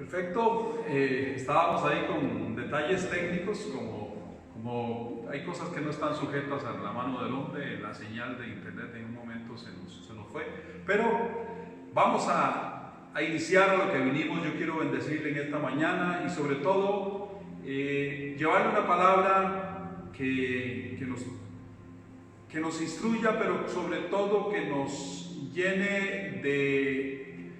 Perfecto, estábamos ahí con detalles técnicos, como hay cosas que no están sujetas a la mano del hombre, la señal de internet en un momento se nos fue, pero vamos a iniciar a lo que vinimos. Yo quiero bendecirle en esta mañana y sobre todo llevarle una palabra que nos instruya, pero sobre todo que nos llene de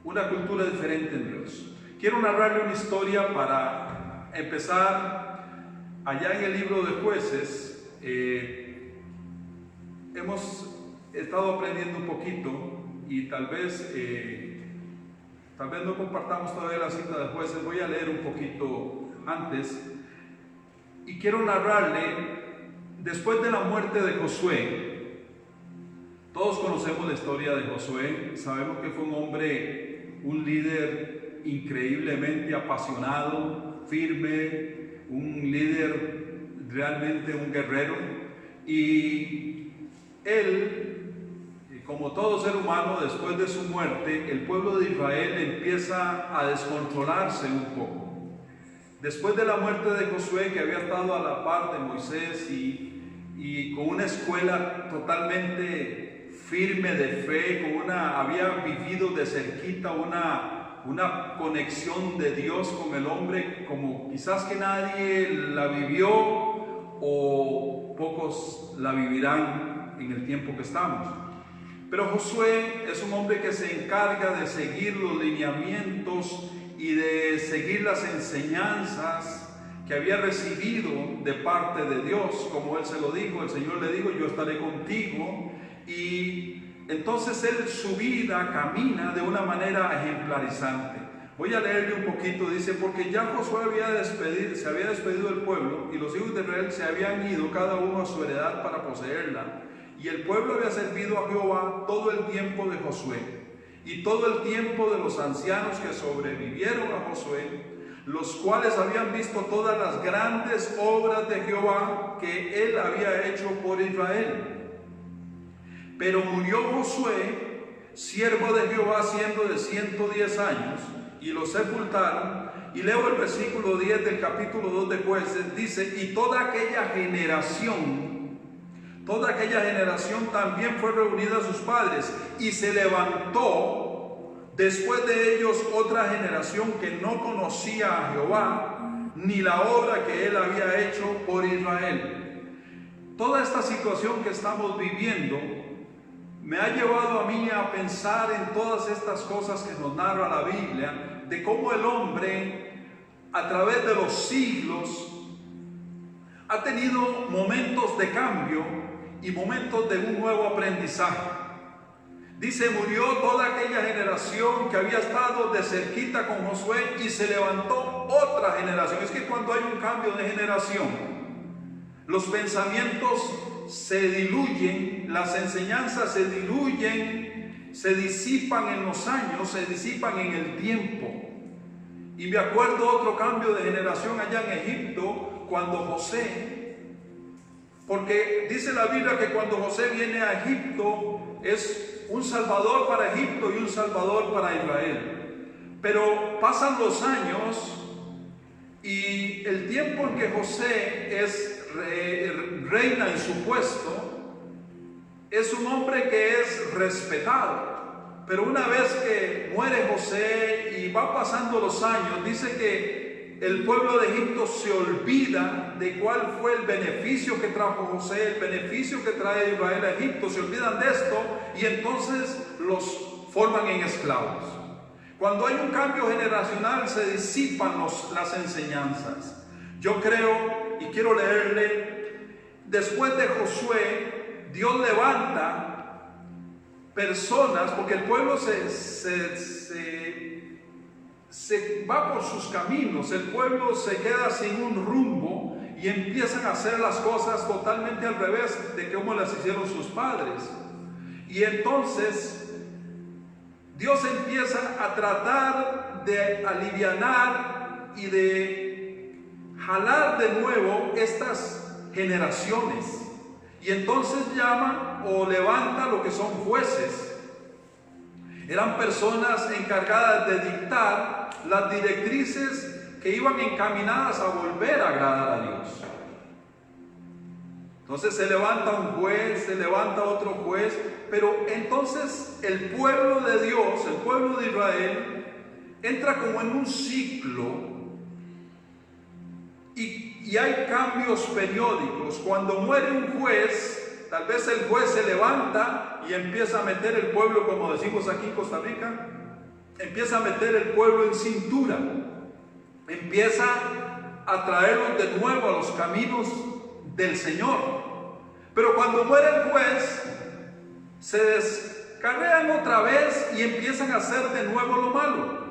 una cultura diferente en Dios. Quiero narrarle una historia para empezar. Allá en el libro de Jueces hemos estado aprendiendo un poquito y tal vez no compartamos todavía la cita de Jueces. Voy a leer un poquito antes y quiero narrarle después de la muerte de Josué. Todos conocemos la historia de Josué, sabemos que fue un hombre, un líder increíblemente apasionado, firme, un líder realmente un guerrero, y él, como todo ser humano, después de su muerte, el pueblo de Israel empieza a descontrolarse un poco. Después de la muerte de Josué, que había estado a la par de Moisés y con una escuela totalmente firme de fe, había vivido de cerquita una conexión de Dios con el hombre como quizás que nadie la vivió o pocos la vivirán en el tiempo que estamos. Pero Josué es un hombre que se encarga de seguir los lineamientos y de seguir las enseñanzas que había recibido de parte de Dios. Como él se lo dijo, el Señor le dijo: yo estaré contigo. Y entonces él, su vida camina de una manera ejemplarizante. Voy a leerle un poquito. Dice: porque ya Josué se había despedido del pueblo, y los hijos de Israel se habían ido cada uno a su heredad para poseerla, y el pueblo había servido a Jehová todo el tiempo de Josué y todo el tiempo de los ancianos que sobrevivieron a Josué, los cuales habían visto todas las grandes obras de Jehová que él había hecho por Israel. Pero murió Josué, siervo de Jehová, siendo de 110 años, y lo sepultaron. Y leo el versículo 10 del capítulo 2 de Jueces. Dice: y toda aquella generación también fue reunida a sus padres, y se levantó después de ellos otra generación que no conocía a Jehová, ni la obra que él había hecho por Israel. Toda esta situación que estamos viviendo me ha llevado a mí a pensar en todas estas cosas que nos narra la Biblia, de cómo el hombre a través de los siglos ha tenido momentos de cambio y momentos de un nuevo aprendizaje. Dice: murió toda aquella generación que había estado de cerquita con Josué, y se levantó otra generación. Es que cuando hay un cambio de generación, los pensamientos se diluyen, las enseñanzas se diluyen, se disipan en los años, se disipan en el tiempo. Y me acuerdo otro cambio de generación allá en Egipto, cuando José, porque dice la Biblia que cuando José viene a Egipto es un salvador para Egipto y un salvador para Israel. Pero pasan los años y el tiempo en que José reina en su puesto, es un hombre que es respetado. Pero una vez que muere José y va pasando los años, dice que el pueblo de Egipto se olvida de cuál fue el beneficio que trajo José, el beneficio que trae Israel a Egipto. Se olvidan de esto y entonces los forman en esclavos. Cuando hay un cambio generacional se disipan las enseñanzas. Yo creo, y quiero leerle, después de Josué, Dios levanta personas, porque el pueblo se va por sus caminos, el pueblo se queda sin un rumbo y empiezan a hacer las cosas totalmente al revés de cómo las hicieron sus padres. Y entonces Dios empieza a tratar de alivianar y de jalar de nuevo estas generaciones. Y entonces llama o levanta lo que son jueces. Eran personas encargadas de dictar las directrices que iban encaminadas a volver a agradar a Dios. Entonces se levanta un juez, se levanta otro juez, pero entonces el pueblo de Dios, el pueblo de Israel, entra como en un ciclo y hay cambios periódicos. Cuando muere un juez, tal vez el juez se levanta y empieza a meter el pueblo, como decimos aquí en Costa Rica, empieza a meter el pueblo en cintura, empieza a traerlos de nuevo a los caminos del Señor. Pero cuando muere el juez, se descarrean otra vez y empiezan a hacer de nuevo lo malo.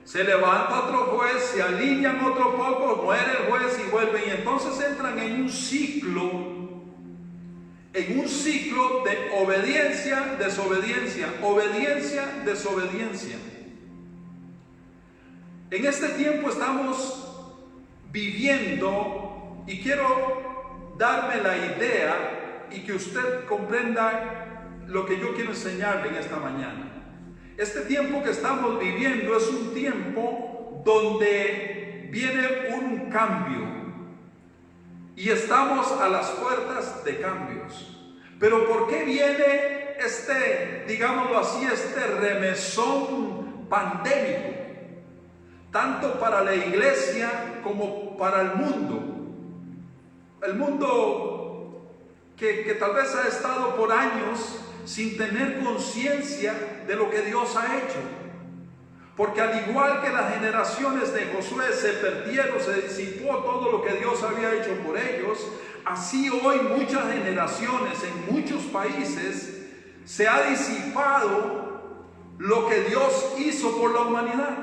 Se levanta otro juez, se alinean otro poco, muere el juez y vuelven, y entonces entran en un ciclo de obediencia, desobediencia, obediencia, desobediencia. En este tiempo estamos viviendo, y quiero darme la idea y que usted comprenda lo que yo quiero enseñarle en esta mañana. Este tiempo que estamos viviendo es un tiempo donde viene un cambio y estamos a las puertas de cambios. Pero ¿por qué viene digámoslo así, este remesón pandémico? Tanto para la iglesia como para el mundo. El mundo que tal vez ha estado por años sin tener conciencia de lo que Dios ha hecho. Porque al igual que las generaciones de Josué se perdieron, se disipó todo lo que Dios había hecho por ellos, así hoy muchas generaciones en muchos países se ha disipado lo que Dios hizo por la humanidad.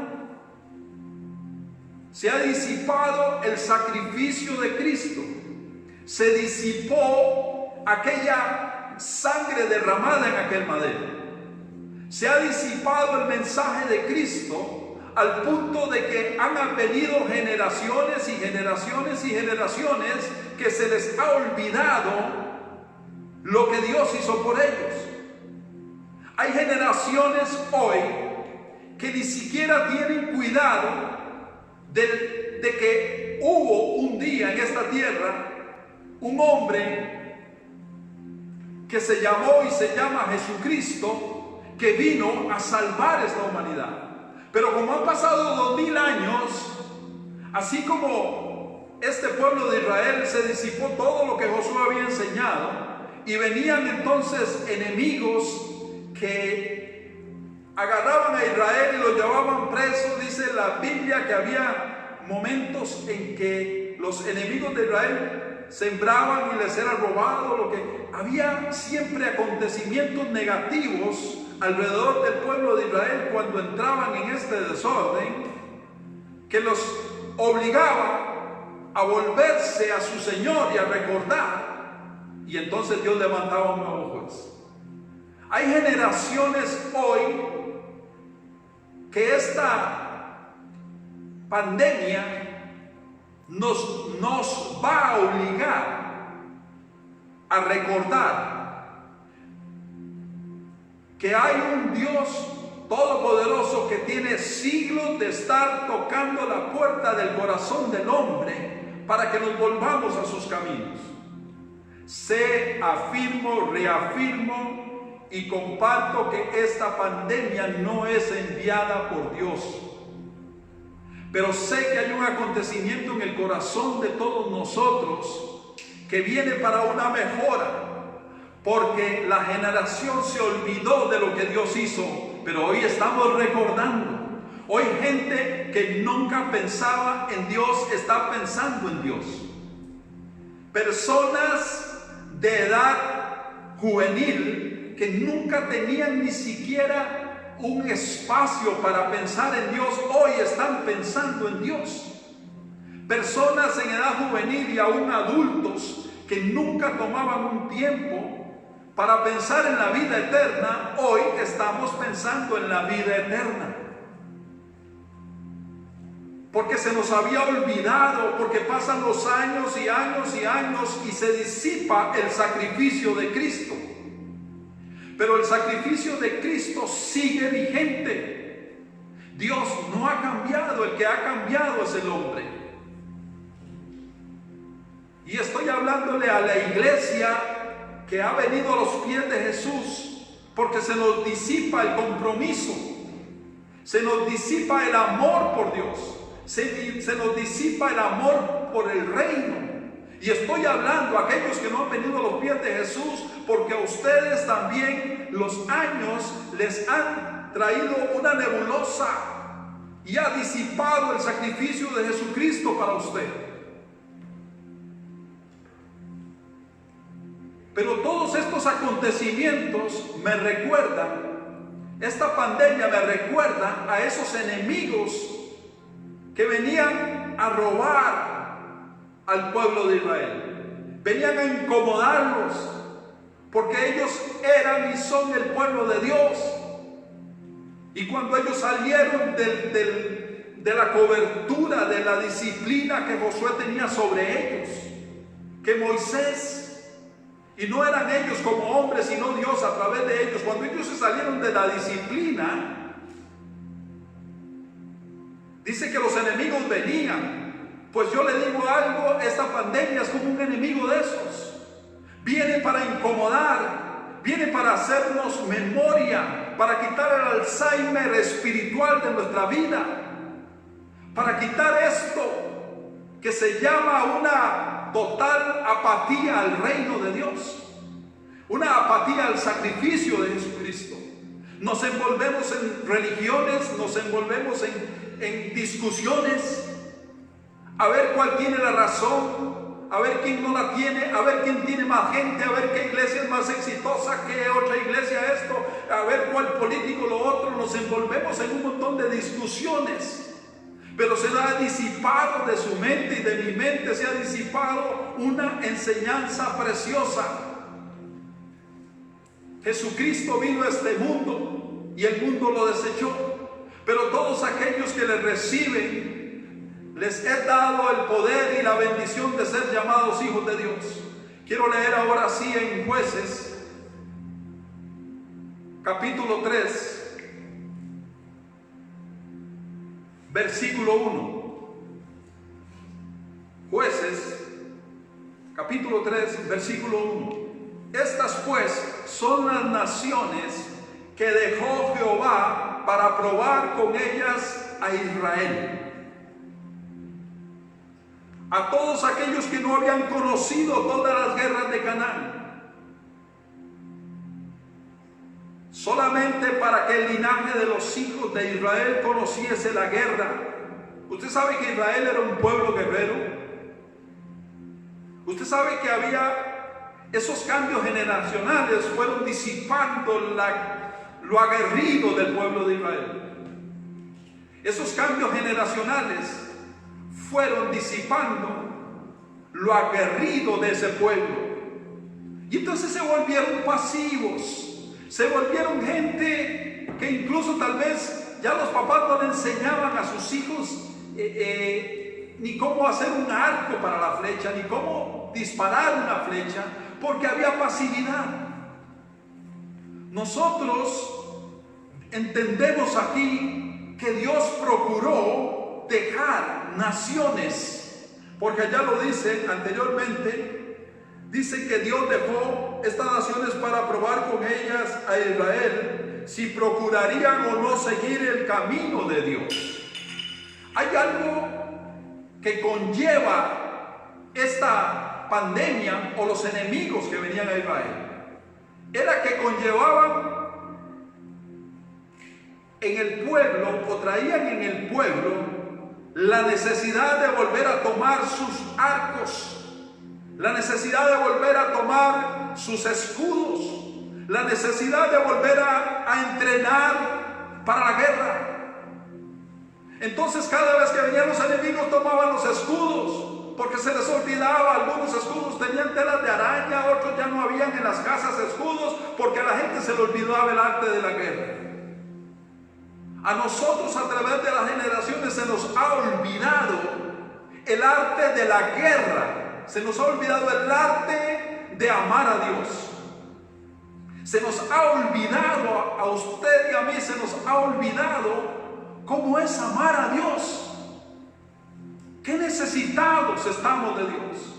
Se ha disipado el sacrificio de Cristo. Se disipó aquella sangre derramada en aquel madero. Se ha disipado el mensaje de Cristo al punto de que han venido generaciones y generaciones y generaciones que se les ha olvidado lo que Dios hizo por ellos. Hay generaciones hoy que ni siquiera tienen cuidado de que hubo un día en esta tierra un hombre que se llamó y se llama Jesucristo, que vino a salvar esta humanidad. Pero como han pasado 2000 años, así como este pueblo de Israel se disipó todo lo que Josué había enseñado, y venían entonces enemigos que agarraban a Israel y lo llevaban preso. Dice la Biblia que había momentos en que los enemigos de Israel sembraban y les era robado lo que había. Siempre acontecimientos negativos alrededor del pueblo de Israel cuando entraban en este desorden, que los obligaba a volverse a su Señor y a recordar, y entonces Dios levantaba un nuevo juez. Hay generaciones hoy que esta pandemia nos va a obligar a recordar que hay un Dios todopoderoso que tiene siglos de estar tocando la puerta del corazón del hombre para que nos volvamos a sus caminos. Afirmo, reafirmo y comparto que esta pandemia no es enviada por Dios. Pero sé que hay un acontecimiento en el corazón de todos nosotros que viene para una mejora, porque la generación se olvidó de lo que Dios hizo, pero hoy estamos recordando. Hoy gente que nunca pensaba en Dios está pensando en Dios. Personas de edad juvenil que nunca tenían ni siquiera un espacio para pensar en Dios, hoy están pensando en Dios. Personas en edad juvenil y aún adultos que nunca tomaban un tiempo para pensar en la vida eterna, hoy estamos pensando en la vida eterna. Porque se nos había olvidado, porque pasan los años y años y años y se disipa el sacrificio de Cristo. Pero el sacrificio de Cristo sigue vigente. Dios no ha cambiado, el que ha cambiado es el hombre. Y estoy hablándole a la iglesia que ha venido a los pies de Jesús, porque se nos disipa el compromiso, se nos disipa el amor por Dios, se nos disipa el amor por el reino. Y estoy hablando a aquellos que no han venido a los pies de Jesús, porque a ustedes también los años les han traído una nebulosa y ha disipado el sacrificio de Jesucristo para usted. Pero todos estos acontecimientos me recuerdan, esta pandemia me recuerda a esos enemigos que venían a robar al pueblo de Israel. Venían a incomodarlos, porque ellos eran y son el pueblo de Dios. Y cuando ellos salieron de la cobertura, de la disciplina que Josué tenía sobre ellos, que Moisés, y no eran ellos como hombres, sino Dios a través de ellos, cuando ellos se salieron de la disciplina, dice que los enemigos venían. Pues yo le digo algo, esta pandemia es como un enemigo de esos. Viene para incomodar, viene para hacernos memoria, para quitar el Alzheimer espiritual de nuestra vida, para quitar esto que se llama una total apatía al reino de Dios, una apatía al sacrificio de Jesucristo. Nos envolvemos en religiones, nos envolvemos en discusiones, a ver cuál tiene la razón, a ver quién no la tiene, a ver quién tiene más gente, a ver qué iglesia es más exitosa que otra iglesia esto, a ver cuál político lo otro. Nos envolvemos en un montón de discusiones, pero se ha disipado de su mente y de mi mente, se ha disipado una enseñanza preciosa. Jesucristo vino a este mundo y el mundo lo desechó, pero todos aquellos que le reciben, les he dado el poder y la bendición de ser llamados hijos de Dios. Quiero leer ahora sí en Jueces, capítulo 3, versículo 1. Jueces, capítulo 3, versículo 1. Estas pues son las naciones que dejó Jehová para probar con ellas a Israel. A todos aquellos que no habían conocido todas las guerras de Canaán, solamente para que el linaje de los hijos de Israel conociese la guerra. Usted sabe que Israel era un pueblo guerrero. Usted sabe que había esos cambios generacionales, fueron disipando lo aguerrido del pueblo de Israel. Esos cambios generacionales fueron disipando lo aguerrido de ese pueblo. Y entonces se volvieron pasivos, se volvieron gente que incluso tal vez ya los papás no le enseñaban a sus hijos ni cómo hacer un arco para la flecha, ni cómo disparar una flecha, porque había pasividad. Nosotros entendemos aquí que Dios procuró dejar naciones, porque ya lo dice anteriormente, dice que Dios dejó estas naciones para probar con ellas a Israel si procurarían o no seguir el camino de Dios. Hay algo que conlleva esta pandemia o los enemigos que venían a Israel. Era que conllevaban en el pueblo, o traían en el pueblo, la necesidad de volver a tomar sus arcos, la necesidad de volver a tomar sus escudos, la necesidad de volver a entrenar para la guerra. Entonces cada vez que venían los enemigos tomaban los escudos, porque se les olvidaba. Algunos escudos tenían telas de araña, otros ya no habían en las casas escudos, porque a la gente se le olvidaba el arte de la guerra. A nosotros, a través de las generaciones, se nos ha olvidado el arte de la guerra. Se nos ha olvidado el arte de amar a Dios. Se nos ha olvidado, a usted y a mí se nos ha olvidado cómo es amar a Dios. Qué necesitados estamos de Dios.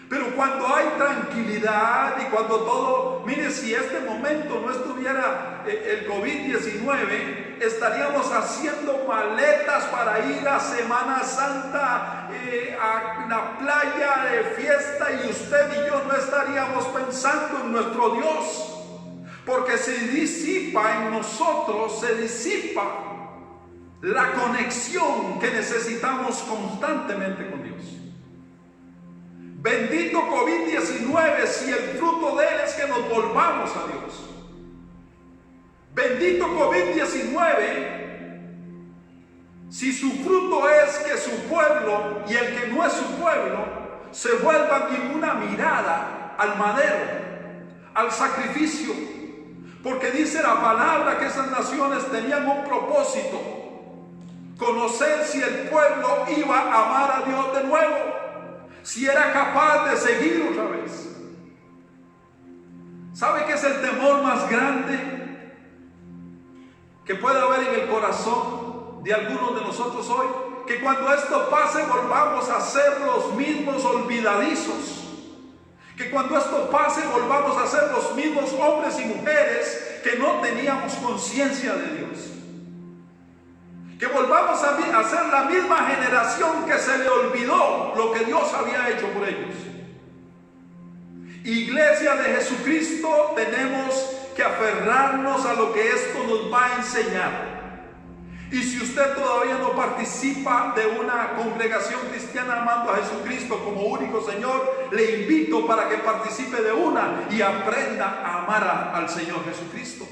Pero cuando hay tranquilidad y cuando todo, mire, si este momento no estuviera el COVID-19, estaríamos haciendo maletas para ir a Semana Santa, a la playa de fiesta, y usted y yo no estaríamos pensando en nuestro Dios. Porque se disipa en nosotros, se disipa la conexión que necesitamos constantemente con Dios. Bendito COVID-19 si el fruto de él es que nos volvamos a Dios. Bendito COVID-19 si su fruto es que su pueblo y el que no es su pueblo se vuelvan en una mirada al madero, al sacrificio. Porque dice la palabra que esas naciones tenían un propósito: conocer si el pueblo iba a amar a Dios de nuevo, si era capaz de seguir otra vez. ¿Sabe qué es el temor más grande que puede haber en el corazón de algunos de nosotros hoy? Que cuando esto pase volvamos a ser los mismos olvidadizos. Que cuando esto pase volvamos a ser los mismos hombres y mujeres que no teníamos conciencia de Dios. Que volvamos a ser la misma generación que se le olvidó lo que Dios había hecho por ellos. Iglesia de Jesucristo, tenemos que aferrarnos a lo que esto nos va a enseñar. Y si usted todavía no participa de una congregación cristiana amando a Jesucristo como único Señor, le invito para que participe de una y aprenda a amar al Señor Jesucristo.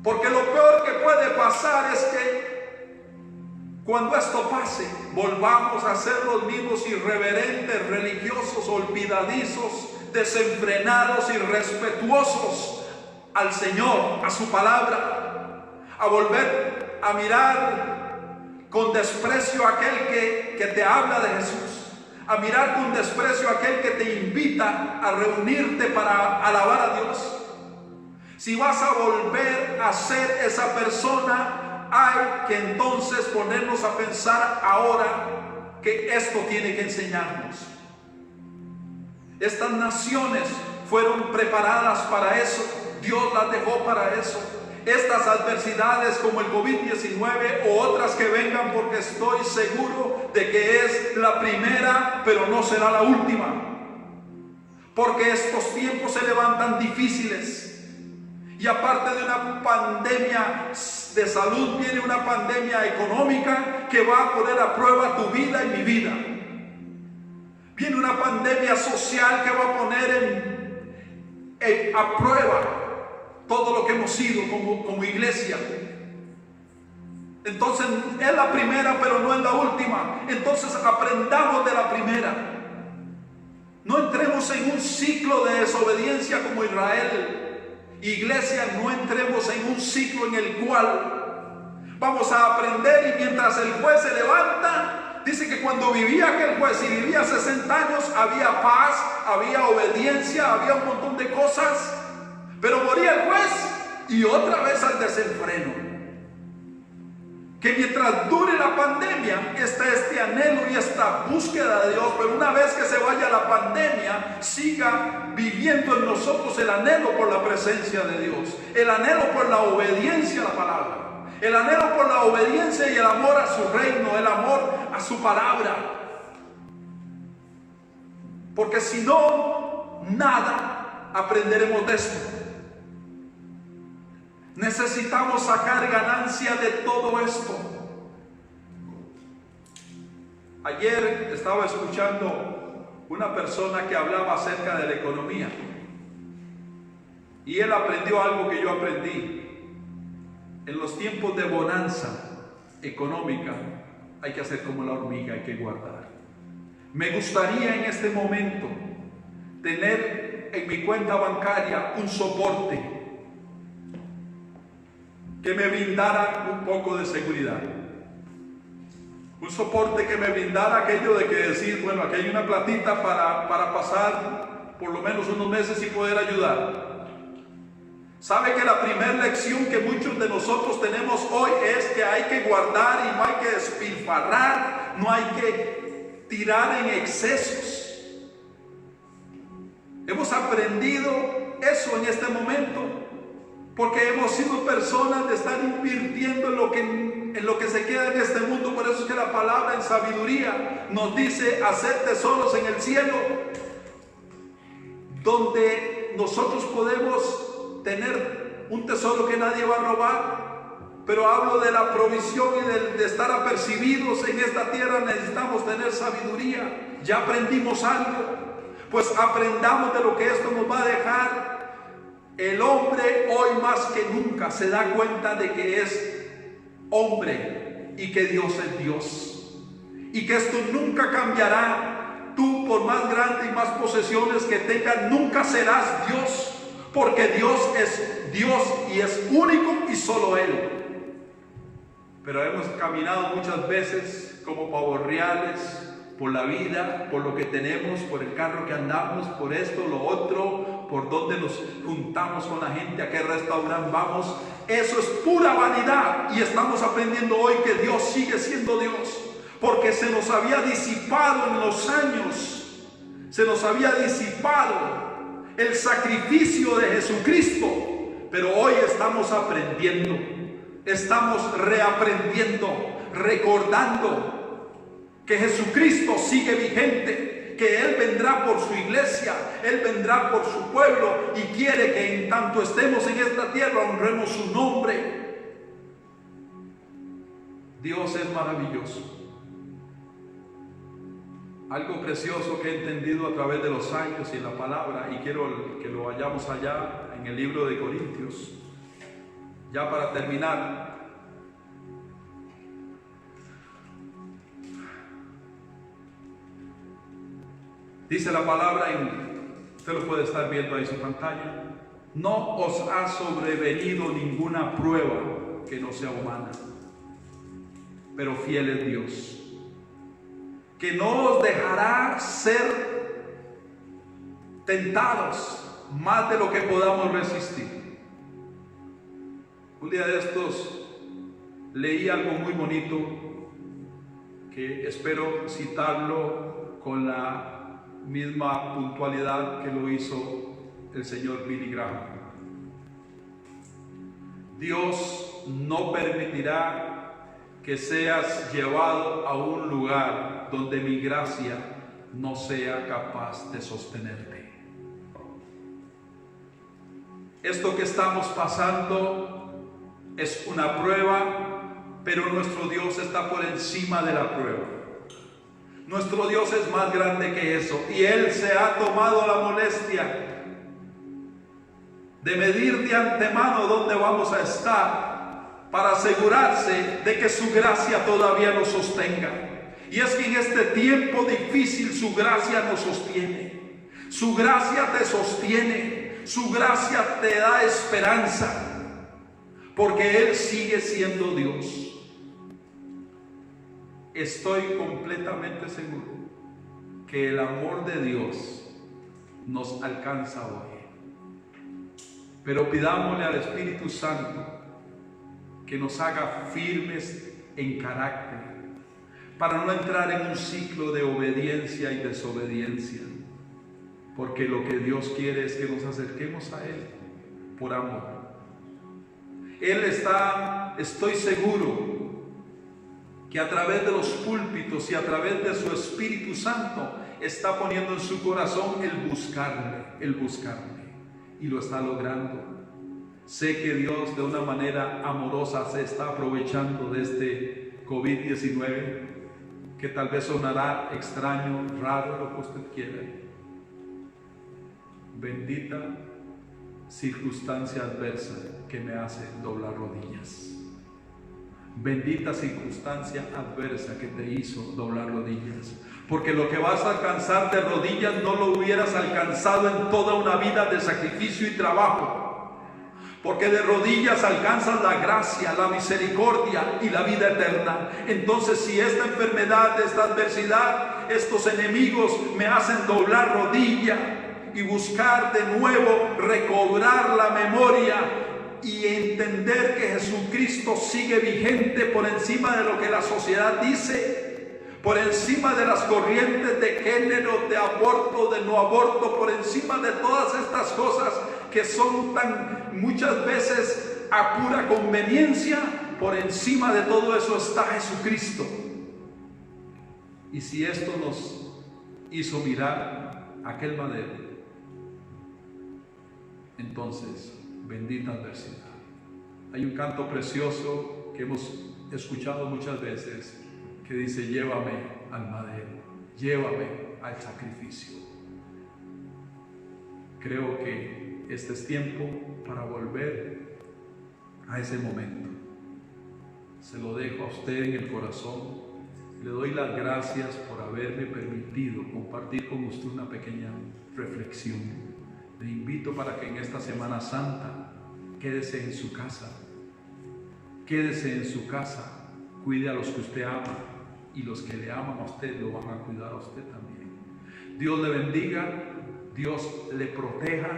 Porque lo peor que puede pasar es que cuando esto pase, volvamos a ser los mismos irreverentes, religiosos, olvidadizos, desenfrenados, irrespetuosos al Señor, a su palabra. A volver a mirar con desprecio a aquel que te habla de Jesús, a mirar con desprecio a aquel que te invita a reunirte para alabar a Dios. Si vas a volver a ser esa persona, hay que entonces ponernos a pensar ahora que esto tiene que enseñarnos. Estas naciones fueron preparadas para eso, Dios las dejó para eso. Estas adversidades como el COVID-19 o otras que vengan, porque estoy seguro de que es la primera, pero no será la última. Porque estos tiempos se levantan difíciles. Y aparte de una pandemia de salud, viene una pandemia económica que va a poner a prueba tu vida y mi vida. Viene una pandemia social que va a poner a prueba todo lo que hemos sido como iglesia. Entonces es la primera, pero no es la última. Entonces aprendamos de la primera. No entremos en un ciclo de desobediencia como Israel. Iglesia, no entremos en un ciclo en el cual vamos a aprender y mientras el juez se levanta, dice que cuando vivía aquel juez, si vivía 60 años, había paz, había obediencia, había un montón de cosas. Pero moría el juez y otra vez al desenfreno. Que mientras dure la pandemia está este anhelo y esta búsqueda de Dios, pero una vez que se vaya la pandemia, siga viviendo en nosotros el anhelo por la presencia de Dios, el anhelo por la obediencia a la palabra, el anhelo por la obediencia y el amor a su reino, el amor a su palabra. Porque si no, nada aprenderemos de esto. Necesitamos sacar ganancia de todo esto. Ayer estaba escuchando una persona que hablaba acerca de la economía. Y él aprendió algo que yo aprendí. En los tiempos de bonanza económica hay que hacer como la hormiga, hay que guardar. Me gustaría en este momento tener en mi cuenta bancaria un soporte que me brindara un poco de seguridad. Un soporte que me brindara aquello de que decir, bueno, aquí hay una platita para pasar por lo menos unos meses sin poder ayudar. ¿Sabe que la primera lección que muchos de nosotros tenemos hoy es que hay que guardar y no hay que despilfarrar, no hay que tirar en excesos? Hemos aprendido eso en este momento, porque hemos sido personas de estar invirtiendo en lo que se queda en este mundo. Por eso es que la palabra en sabiduría nos dice: hacer tesoros en el cielo, donde nosotros podemos tener un tesoro que nadie va a robar. Pero hablo de la provisión y de estar apercibidos en esta tierra. Necesitamos tener sabiduría. Ya aprendimos algo, pues aprendamos de lo que esto nos va a dejar. El hombre hoy más que nunca se da cuenta de que es hombre y que Dios es Dios, y que esto nunca cambiará. Tú, por más grande y más posesiones que tengas, nunca serás Dios, porque Dios es Dios y es único y solo Él. Pero hemos caminado muchas veces como pavos reales por la vida, por lo que tenemos, por el carro que andamos, por esto, lo otro, por donde nos juntamos con la gente, a qué restaurante vamos. Eso es pura vanidad, y estamos aprendiendo hoy que Dios sigue siendo Dios, porque se nos había disipado en los años, se nos había disipado el sacrificio de Jesucristo. Pero hoy estamos aprendiendo, estamos reaprendiendo, recordando que Jesucristo sigue vigente, que Él vendrá por su iglesia, Él vendrá por su pueblo, y quiere que en tanto estemos en esta tierra honremos su nombre. Dios es maravilloso. Algo precioso que he entendido a través de los años y en la palabra, y quiero que lo vayamos allá en el libro de Corintios, ya para terminar. Dice la palabra, usted lo puede estar viendo ahí en su pantalla: no os ha sobrevenido ninguna prueba que no sea humana, pero fiel es Dios, que no os dejará ser tentados más de lo que podamos resistir. Un día de estos leí algo muy bonito, que espero citarlo con la misma puntualidad que lo hizo el señor Billy Graham. Dios no permitirá que seas llevado a un lugar donde mi gracia no sea capaz de sostenerte. Esto que estamos pasando es una prueba, pero nuestro Dios está por encima de la prueba. Nuestro Dios es más grande que eso, y Él se ha tomado la molestia de medir de antemano dónde vamos a estar, para asegurarse de que su gracia todavía nos sostenga. Y es que en este tiempo difícil su gracia nos sostiene, su gracia te sostiene, su gracia te da esperanza, porque Él sigue siendo Dios. Estoy completamente seguro que el amor de Dios nos alcanza hoy. Pero pidámosle al Espíritu Santo que nos haga firmes en carácter, para no entrar en un ciclo de obediencia y desobediencia, porque lo que Dios quiere es que nos acerquemos a Él por amor. Él está, estoy seguro, que a través de los púlpitos y a través de su Espíritu Santo está poniendo en su corazón el buscarle, y lo está logrando. Sé que Dios de una manera amorosa se está aprovechando de este COVID-19, que tal vez sonará extraño, raro, lo que usted quiera. Bendita circunstancia adversa que me hace doblar rodillas. Bendita circunstancia adversa que te hizo doblar rodillas, porque lo que vas a alcanzar de rodillas no lo hubieras alcanzado en toda una vida de sacrificio y trabajo, porque de rodillas alcanzas la gracia, la misericordia y la vida eterna. Entonces, si esta enfermedad, esta adversidad, estos enemigos me hacen doblar rodilla y buscar de nuevo, recobrar la memoria y entender que Jesucristo sigue vigente por encima de lo que la sociedad dice, por encima de las corrientes de género, de aborto, de no aborto, por encima de todas estas cosas que son tan muchas veces a pura conveniencia. Por encima de todo eso está Jesucristo. Y si esto nos hizo mirar aquel madero, entonces bendita adversidad. Hay un canto precioso que hemos escuchado muchas veces que dice: llévame al madero, llévame al sacrificio. Creo que este es tiempo para volver a ese momento. Se lo dejo a usted en el corazón. Le doy las gracias por haberme permitido compartir con usted una pequeña reflexión. Le invito para que en esta Semana Santa quédese en su casa. Quédese en su casa. Cuide a los que usted ama, y los que le aman a usted lo van a cuidar a usted también. Dios le bendiga, Dios le proteja.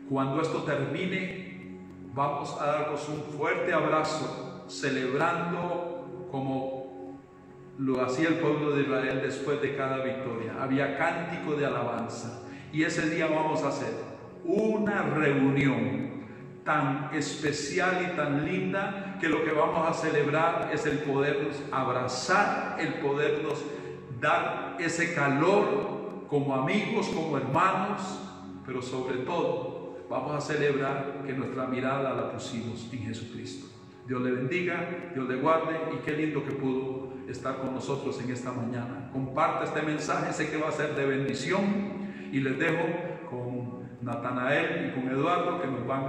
Cuando esto termine, vamos a darnos un fuerte abrazo, celebrando como lo hacía el pueblo de Israel después de cada victoria. Había cántico de alabanza, y ese día vamos a hacer una reunión tan especial y tan linda, que lo que vamos a celebrar es el podernos abrazar, el podernos dar ese calor como amigos, como hermanos, pero sobre todo vamos a celebrar que nuestra mirada la pusimos en Jesucristo. Dios le bendiga, Dios le guarde, y qué lindo que pudo estar con nosotros en esta mañana. Comparta este mensaje, sé que va a ser de bendición, y les dejo con Natanael y con Eduardo, que nos van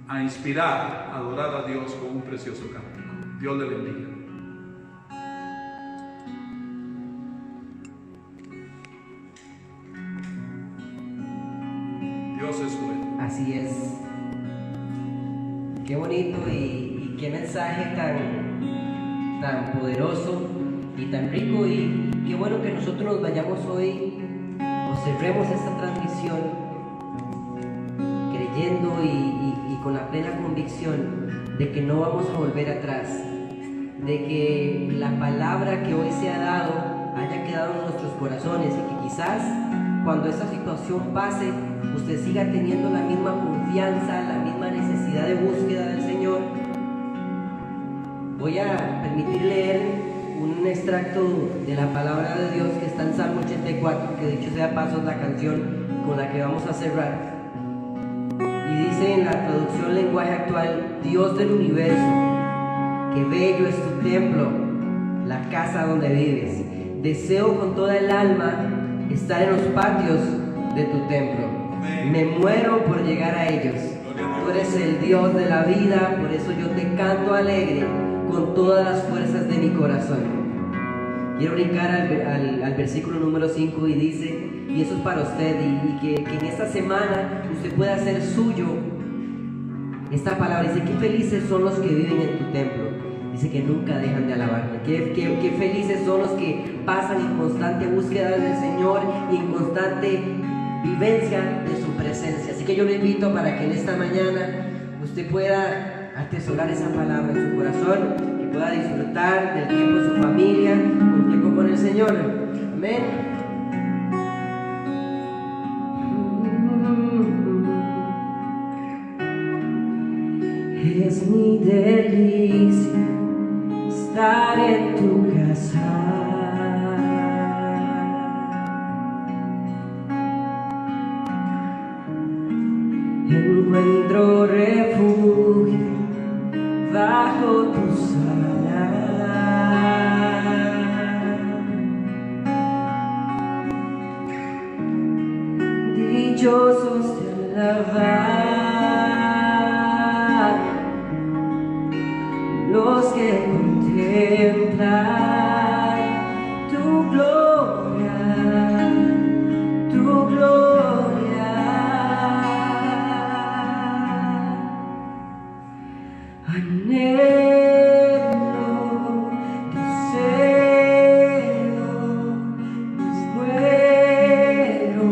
a inspirar a adorar a Dios con un precioso cántico. Dios le bendiga. Dios es bueno. Así es. Qué bonito y qué mensaje tan poderoso y tan rico, y qué bueno que nosotros nos vayamos hoy o cerremos esta transmisión creyendo y con la plena convicción de que no vamos a volver atrás, de que la palabra que hoy se ha dado haya quedado en nuestros corazones, y que quizás cuando esta situación pase, usted siga teniendo la misma confianza, la misma necesidad de búsqueda del Señor. Voy a permitir leer un extracto de la palabra de Dios que está en Salmo 84, que dicho sea paso es la canción con la que vamos a cerrar. Y dice en la traducción lenguaje actual: Dios del universo, qué bello es tu templo, la casa donde vives. Deseo con toda el alma estar en los patios de tu templo. Me muero por llegar a ellos. Tú eres el Dios de la vida, por eso yo te canto alegre con todas las fuerzas de mi corazón. Quiero brincar al versículo número 5, y dice, y eso es para usted, y que en esta semana usted pueda hacer suyo esta palabra. Dice: qué felices son los que viven en tu templo. Dice que nunca dejan de alabarme. Qué felices son los que pasan en constante búsqueda del Señor y en constante vivencia de su presencia. Así que yo le invito para que en esta mañana usted pueda atesorar esa palabra en su corazón, que pueda disfrutar del tiempo en su familia, un tiempo con el Señor. Amén. Es mi delicia estar en tu casa. Encuentro refugio bajo tus alas. Dichosos de alabar los que contemplan tu gloria, tu gloria. Anhelo, deseo, muero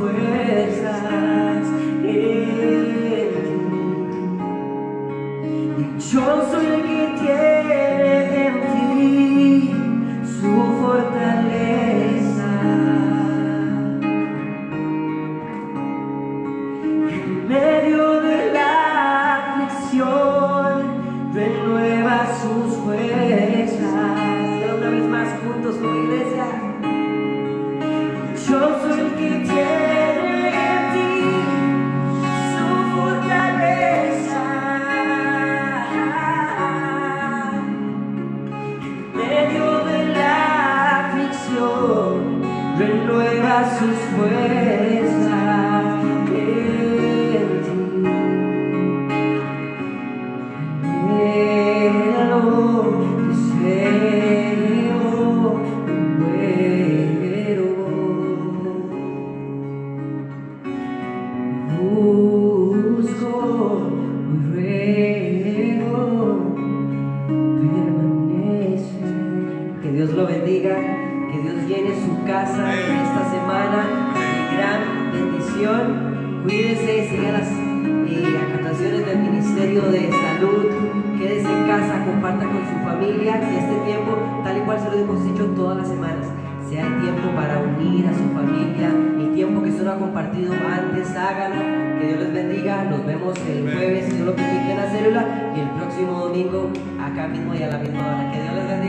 fuerzas en ti. Dichoso el que tiene en ti su fortaleza. En medio de la aflicción renueva sus fuerzas. Y una vez más juntos como iglesia. Yo soy el que tiene en ti su fortaleza. En medio de la aflicción renueva sus fuerzas en ti. Anhelo, deseo, muero. Busco, ruego, permanece. Que Dios lo bendiga, que Dios llene su casa en esta semana de gran bendición. Cuídese, siga las acataciones del Ministerio de Salud. Quédese en casa, comparta con su familia. Que este tiempo, tal y cual se lo hemos dicho todas las semanas, sea el tiempo para unir a su familia. El tiempo que usted no ha compartido antes, hágalo. Que Dios les bendiga. Nos vemos el jueves, si Dios lo permite, en la célula. Y el próximo domingo, acá mismo y a la misma hora. Que Dios les bendiga.